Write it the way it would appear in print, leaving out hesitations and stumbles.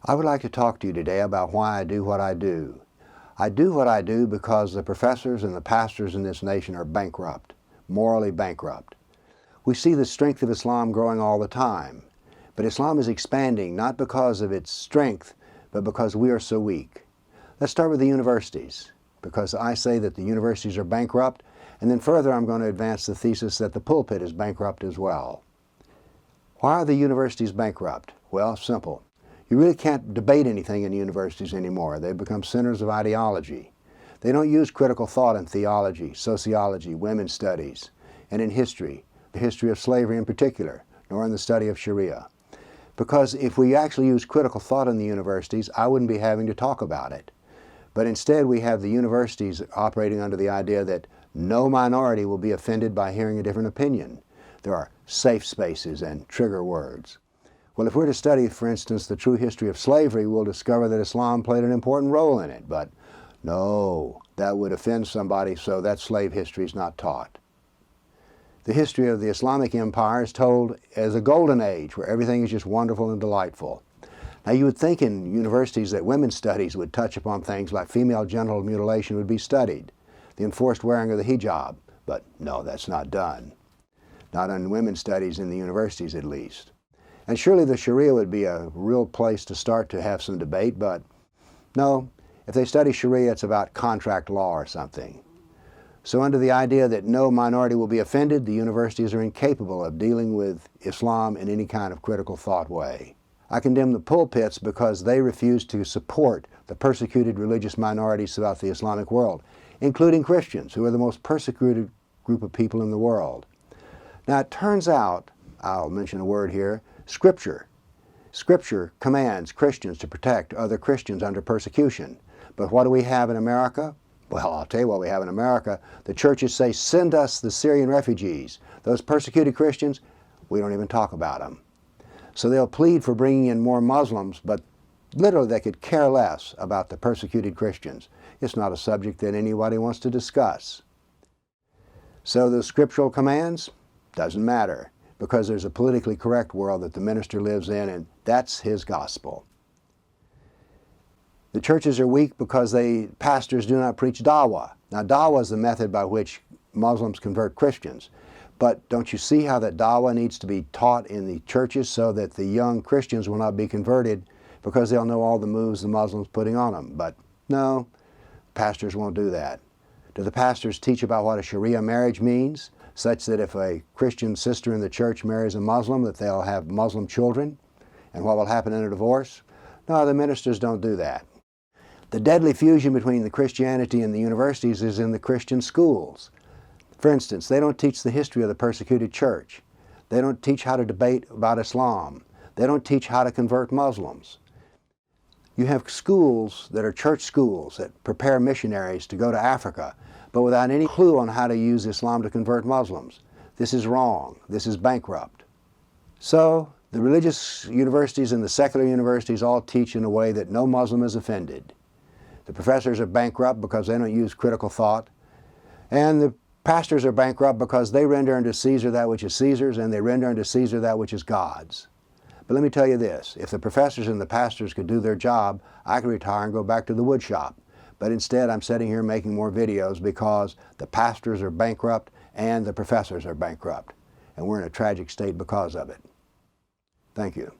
I would like to talk to you today about why I do what I do. I do what I do because the professors and the pastors in this nation are bankrupt, morally bankrupt. We see the strength of Islam growing all the time, but Islam is expanding not because of its strength, but because we are so weak. Let's start with the universities, because I say that the universities are bankrupt, and then further I'm going to advance the thesis that the pulpit is bankrupt as well. Why are the universities bankrupt? Well, simple. You really can't debate anything in universities anymore. They've become centers of ideology. They don't use critical thought in theology, sociology, women's studies, and in history, the history of slavery in particular, nor in the study of Sharia. Because if we actually use critical thought in the universities, I wouldn't be having to talk about it. But instead we have the universities operating under the idea that no minority will be offended by hearing a different opinion. There are safe spaces and trigger words. Well, if we're to study, for instance, the true history of slavery, we'll discover that Islam played an important role in it. But no, that would offend somebody, so that slave history is not taught. The history of the Islamic Empire is told as a golden age where everything is just wonderful and delightful. Now, you would think in universities that women's studies would touch upon things like female genital mutilation would be studied, the enforced wearing of the hijab, but no, that's not done. Not in women's studies in the universities, at least. And surely the Sharia would be a real place to start to have some debate, but no, if they study Sharia, it's about contract law or something. So under the idea that no minority will be offended, the universities are incapable of dealing with Islam in any kind of critical thought way. I condemn the pulpits because they refuse to support the persecuted religious minorities throughout the Islamic world, including Christians, who are the most persecuted group of people in the world. Now it turns out, I'll mention a word here, Scripture. Scripture commands Christians to protect other Christians under persecution. But what do we have in America? Well, I'll tell you what we have in America. The churches say, send us the Syrian refugees. Those persecuted Christians, we don't even talk about them. So they'll plead for bringing in more Muslims, but literally they could care less about the persecuted Christians. It's not a subject that anybody wants to discuss. So the scriptural commands, doesn't matter, because there's a politically correct world that the minister lives in, and that's his gospel. The churches are weak because pastors do not preach dawah. Now dawah is the method by which Muslims convert Christians. But don't you see how that dawah needs to be taught in the churches so that the young Christians will not be converted because they'll know all the moves the Muslims putting on them? But no, pastors won't do that. Do the pastors teach about what a Sharia marriage means, such that if a Christian sister in the church marries a Muslim, that they'll have Muslim children, and what will happen in a divorce? No, the ministers don't do that. The deadly fusion between the Christianity and the universities is in the Christian schools. For instance, they don't teach the history of the persecuted church. They don't teach how to debate about Islam. They don't teach how to convert Muslims. You have schools that are church schools that prepare missionaries to go to Africa, but without any clue on how to use Islam to convert Muslims. This is wrong. This is bankrupt. So the religious universities and the secular universities all teach in a way that no Muslim is offended. The professors are bankrupt because they don't use critical thought, and the pastors are bankrupt because they render unto Caesar that which is Caesar's, and they render unto Caesar that which is God's. But let me tell you this, if the professors and the pastors could do their job, I could retire and go back to the wood shop. But instead I'm sitting here making more videos because the pastors are bankrupt and the professors are bankrupt. And we're in a tragic state because of it. Thank you.